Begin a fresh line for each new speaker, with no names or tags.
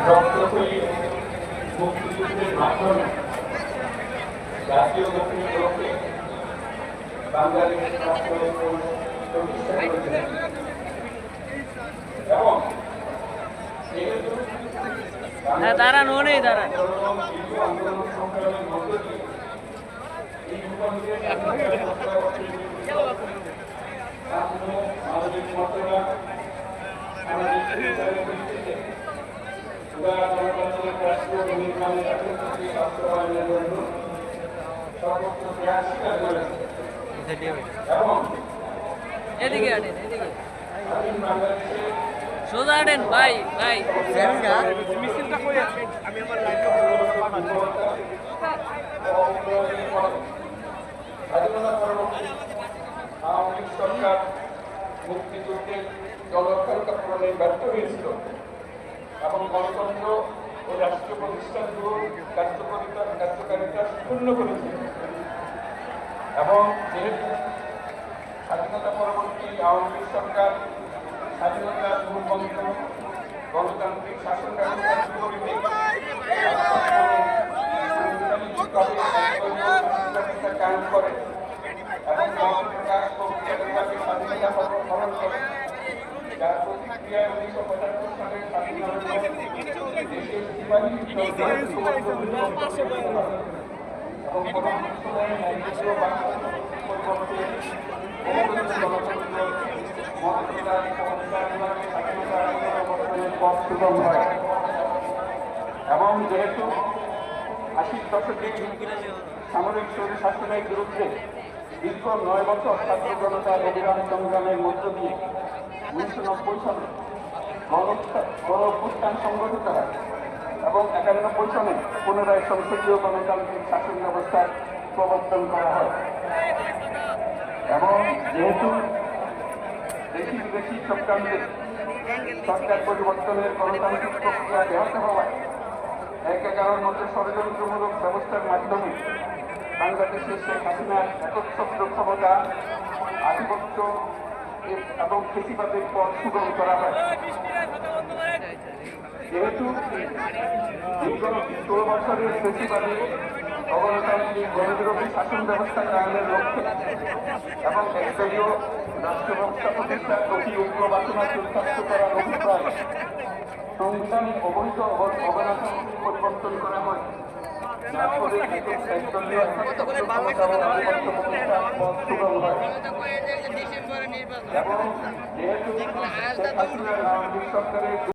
রক্তশহীদ মুক্তিযুদ্ধের মাধ্যমে জাতীয় মুক্তির লক্ষ্যে বাংলাদেশ রাষ্ট্র প্রতিষ্ঠা করেছিলেন এবং
দাঁড়ান ও নেই দাঁড়ান
আন্দোলন সংগ্রামের মধ্য দিয়ে এই ভূখণ্ডের মানবিক মর্যাদা গণতান্ত্রিক রাষ্ট্র নির্মাণের বাস্তবায়নের জন্য সর্বোচ্চ প্রয়াস স্বীকার করেছে এবং
এদিকে আনেন এদিকে
স্বাধীন বাংলাদেশে
সোজা আনেন ভাই ভাই
মিছিলটা কই আছে আমি আমার লাইভে
স্বাধীনতা পরবর্তী আওয়ামী লীগ সরকার মুক্তিযুদ্ধের জনসংখ্যা পূরণে ব্যর্থ হয়েছিল এবং গণতন্ত্র ও রাষ্ট্রীয় প্রতিষ্ঠানগুলো কার্যকারিতা শূন্য করেছিল এবং যেহেতু স্বাধীনতা পরবর্তী আওয়ামী লীগ সরকার স্বাধীনতার মূলমন্ত্র গণতান্ত্রিক শাসন ব্যবস্থার বিপরীতে কায়েম করে এবং মতপ্রকাশ প্রক্রিয়া বিভাগের স্বাধীনতা হরণ করে যার প্রতিক্রিয়ায় 1975 সালের স্বাধীনতা দেশের সিপাহী এবং পরবর্তী সময়ে নাইজেরীয় বাংলাদেশ পরিবর্তে এবং যেহেতু 80 দশকে সামরিক স্বৈর শাসনের বিরুদ্ধে দীর্ঘ 9 বছর ছাত্র জনতার অবিরাম সংগ্রামের মধ্য দিয়ে 1990 সালে গণ-অভ্যুত্থান সংগঠিত হয় এবং 91 সালে পুনরায় সংসদীয় গণতান্ত্রিক শাসন ব্যবস্থার প্রবর্তন করা হয় এবং যেহেতু দেশি বিদেশি চক্রান্তে সরকার পরিবর্তনের গণতান্ত্রিক প্রক্রিয়া ব্যাহত হওয়ায় 11 মধ্যে ষড়যন্ত্রমূলক ব্যবস্থার মাধ্যমে বাংলাদেশের শেখ হাসিনার একচ্ছত্র ক্ষমতা আধিপত্য এবং কৃষিবাদের পথ সুগম করা হয়। যেহেতু দীর্ঘ 16 বছরের কৃষিবাদী অগণতান্ত্রিক গণবিরোধী শাসন ব্যবস্থা কায়েমের লক্ষ্যে এবং একদলীয় রাষ্ট্র ব্যবস্থা প্রতিষ্ঠার প্রতি উগ্র বাসনা চূড়ান্ত করার অভিপ্রায় সংবিধানের অবৈধ অবনাশন পরিবর্তন করা হয় যার ফলে একদলীয় সুগম হয় এবং যেহেতু শেখ হাসিনার আওয়ামী লীগ সরকারের